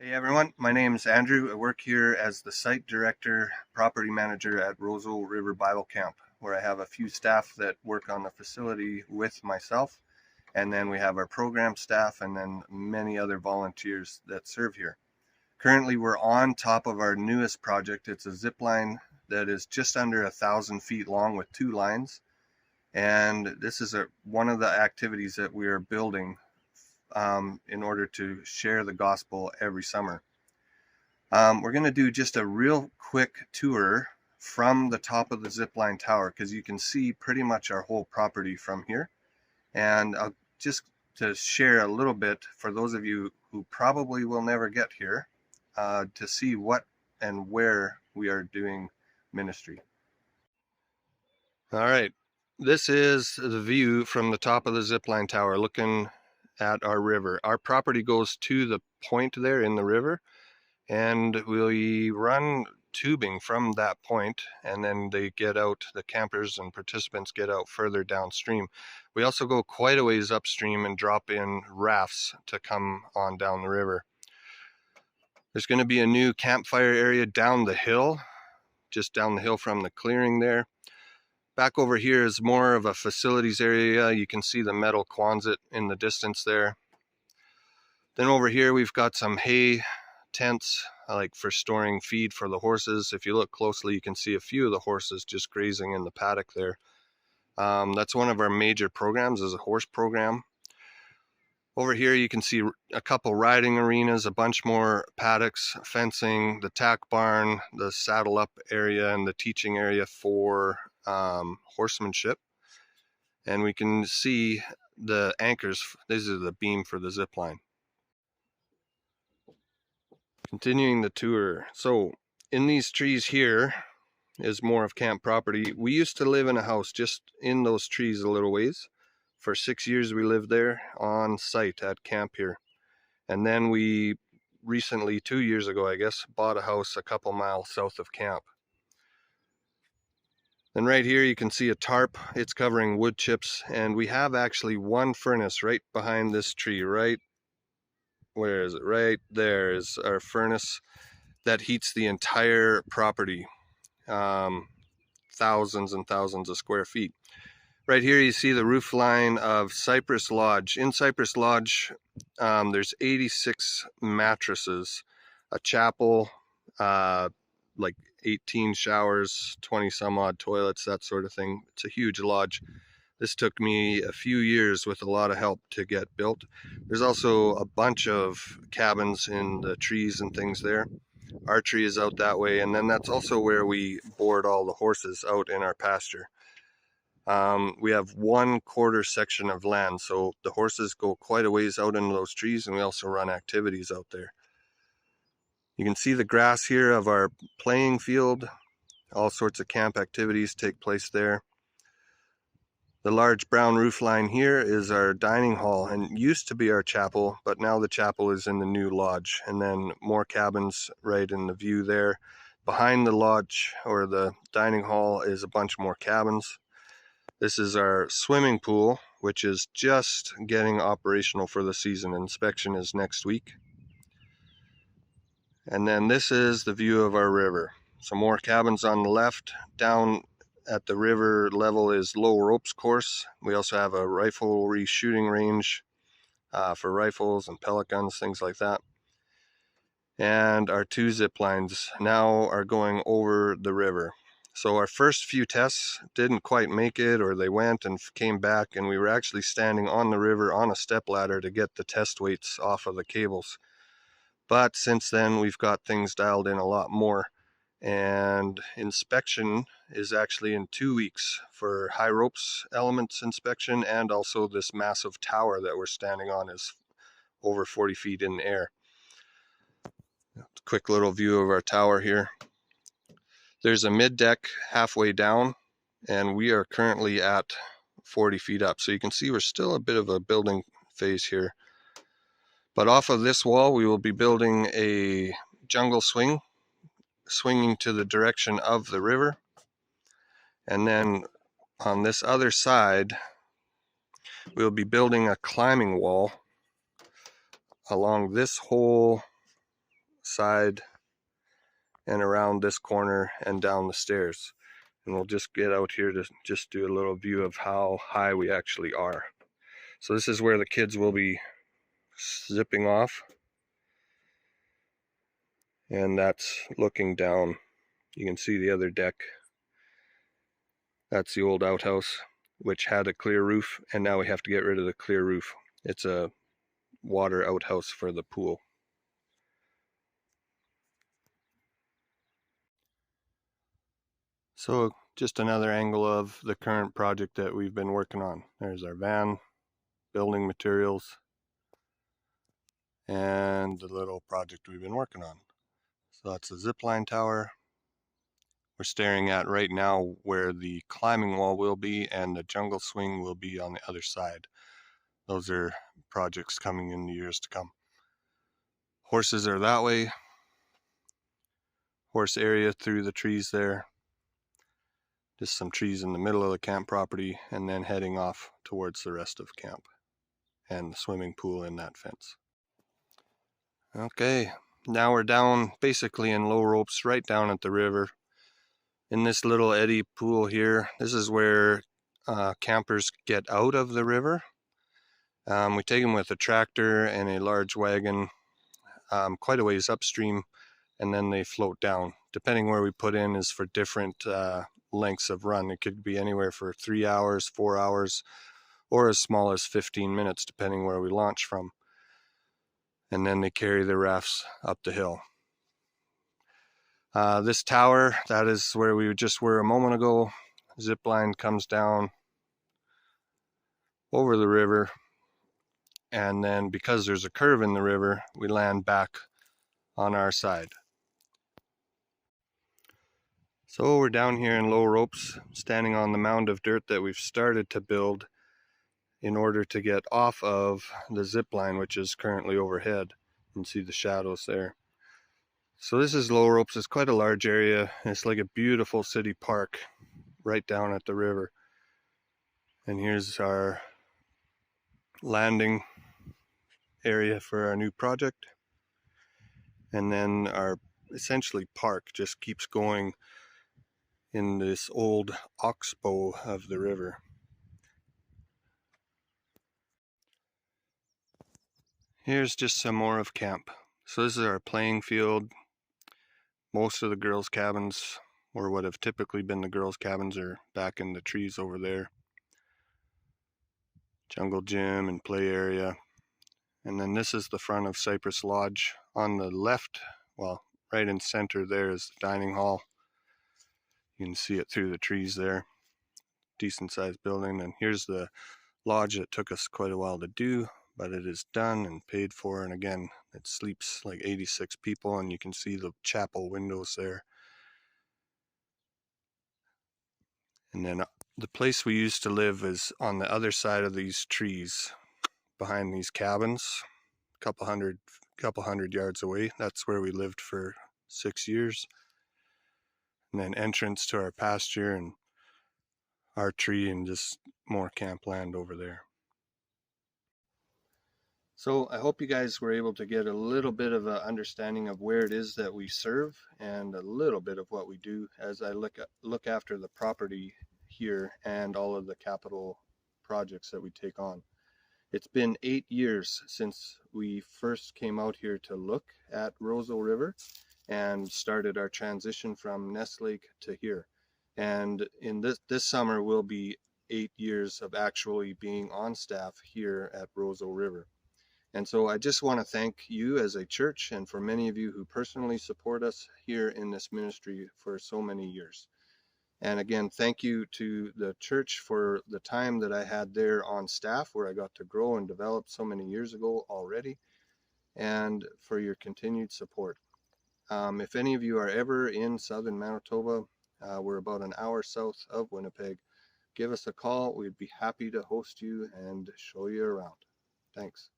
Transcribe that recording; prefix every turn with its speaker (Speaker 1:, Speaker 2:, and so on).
Speaker 1: Hey everyone, my name is Andrew. I work here as the site director, property manager at Roseau River Bible Camp, where I have a few staff that work on the facility with myself, and then we have our program staff and then many other volunteers that serve here. Currently, we're on top of our newest project. It's a zip line that is just under 1,000 feet long with 2 lines, and this is one of the activities that we are building in order to share the gospel every summer. We're going to do just a real quick tour from the top of the zipline tower because you can see pretty much our whole property from here. And just to share a little bit for those of you who probably will never get here to see what and where we are doing ministry. All right, this is the view from the top of the zipline tower looking at our river. Our property goes to the point there in the river, and we run tubing from that point, and then they get out, the campers and participants get out further downstream. We also go quite a ways upstream and drop in rafts to come on down the river. There's going to be a new campfire area down the hill, just down the hill from the clearing there. Back over here is more of a facilities area. You can see the metal Quonset in the distance there. Then over here we've got some hay tents, like for storing feed for the horses. If you look closely, you can see a few of the horses just grazing in the paddock there. That's one of our major programs, is a horse program. Over here you can see a couple riding arenas, a bunch more paddocks, fencing, the tack barn, the saddle up area, and the teaching area for horsemanship. And we can see the anchors. These are the beam for the zip line. Continuing the tour. So in these trees here is more of camp property. We used to live in a house just in those trees a little ways. For 6 years we lived there on site at camp here. And then we recently, 2 years ago I guess, bought a house a couple miles south of camp. And right here you can see a tarp. It's covering wood chips, and we have actually one furnace right behind this tree. Right, where is it? Right there is our furnace that heats the entire property, thousands and thousands of square feet. Right here you see the roof line of Cypress Lodge. In Cypress Lodge there's 86 mattresses, a chapel, like 18 showers, 20 some odd toilets, that sort of thing. It's a huge lodge. This took me a few years with a lot of help to get built. There's also a bunch of cabins in the trees and things there. Archery is out that way, and then that's also where we board all the horses out in our pasture. We have 1/4 section of land, so the horses go quite a ways out into those trees, and we also run activities out there. You can see the grass here of our playing field. All sorts of camp activities take place there. The large brown roof line here is our dining hall, and used to be our chapel, but now the chapel is in the new lodge. And then more cabins right in the view there. Behind the lodge or the dining hall is a bunch more cabins. This is our swimming pool, which is just getting operational for the season. Inspection is next week. And then this is the view of our river. Some more cabins on the left. Down at the river level is low ropes course. We also have a riflery shooting range for rifles and pellet guns, things like that. And our 2 zip lines now are going over the river. So our first few tests didn't quite make it, or they went and came back, and we were actually standing on the river on a step ladder to get the test weights off of the cables. But since then we've got things dialed in a lot more, and inspection is actually in 2 weeks for high ropes elements inspection, and also this massive tower that we're standing on is over 40 feet in the air. Quick little view of our tower here. There's a mid deck halfway down, and we are currently at 40 feet up. So you can see we're still a bit of a building phase here. But off of this wall, we will be building a jungle swing, swinging to the direction of the river. And then on this other side, we'll be building a climbing wall along this whole side and around this corner and down the stairs. And we'll just get out here to just do a little view of how high we actually are. So this is where the kids will be zipping off, and that's looking down. You can see the other deck. That's the old outhouse, which had a clear roof, and now we have to get rid of the clear roof. It's a water outhouse for the pool. So just another angle of the current project that we've been working on. There's our van, building materials, and the little project we've been working on. So that's a zipline tower. We're staring at right now where the climbing wall will be and the jungle swing will be on the other side. Those are projects coming in the years to come. Horses are that way. Horse area through the trees there. Just some trees in the middle of the camp property, and then heading off towards the rest of camp and the swimming pool in that fence. Okay, now we're down basically in low ropes right down at the river. In this little eddy pool here, this is where campers get out of the river. We take them with a tractor and a large wagon quite a ways upstream, and then they float down. Depending where we put in is for different lengths of run. It could be anywhere for 3 hours, 4 hours, or as small as 15 minutes, depending where we launch from. And then they carry the rafts up the hill. This tower, that is where we just were a moment ago. Zip line comes down over the river, and then because there's a curve in the river, we land back on our side. So we're down here in low ropes, standing on the mound of dirt that we've started to build in order to get off of the zip line, which is currently overhead. You can see the shadows there. So this is low ropes. It's quite a large area. It's like a beautiful city park right down at the river. And here's our landing area for our new project. And then our essentially park just keeps going in this old oxbow of the river. Here's just some more of camp. So this is our playing field. Most of the girls' cabins, or what have typically been the girls' cabins, are back in the trees over there. Jungle gym and play area. And then this is the front of Cypress Lodge. On the left, well, right in center there is the dining hall. You can see it through the trees there. Decent sized building. And here's the lodge that took us quite a while to do, but it is done and paid for. And again, it sleeps like 86 people, and you can see the chapel windows there. And then the place we used to live is on the other side of these trees, behind these cabins, a couple hundred yards away. That's where we lived for 6 years. And then entrance to our pasture and our tree, and just more camp land over there. So I hope you guys were able to get a little bit of an understanding of where it is that we serve and a little bit of what we do as I look after the property here and all of the capital projects that we take on. It's been 8 years since we first came out here to look at Roseau River and started our transition from Nest Lake to here. And in this summer will be 8 years of actually being on staff here at Roseau River. And so I just want to thank you as a church, and for many of you who personally support us here in this ministry for so many years. And again, thank you to the church for the time that I had there on staff, where I got to grow and develop so many years ago already, and for your continued support. If any of you are ever in southern Manitoba, we're about an hour south of Winnipeg, give us a call. We'd be happy to host you and show you around. Thanks.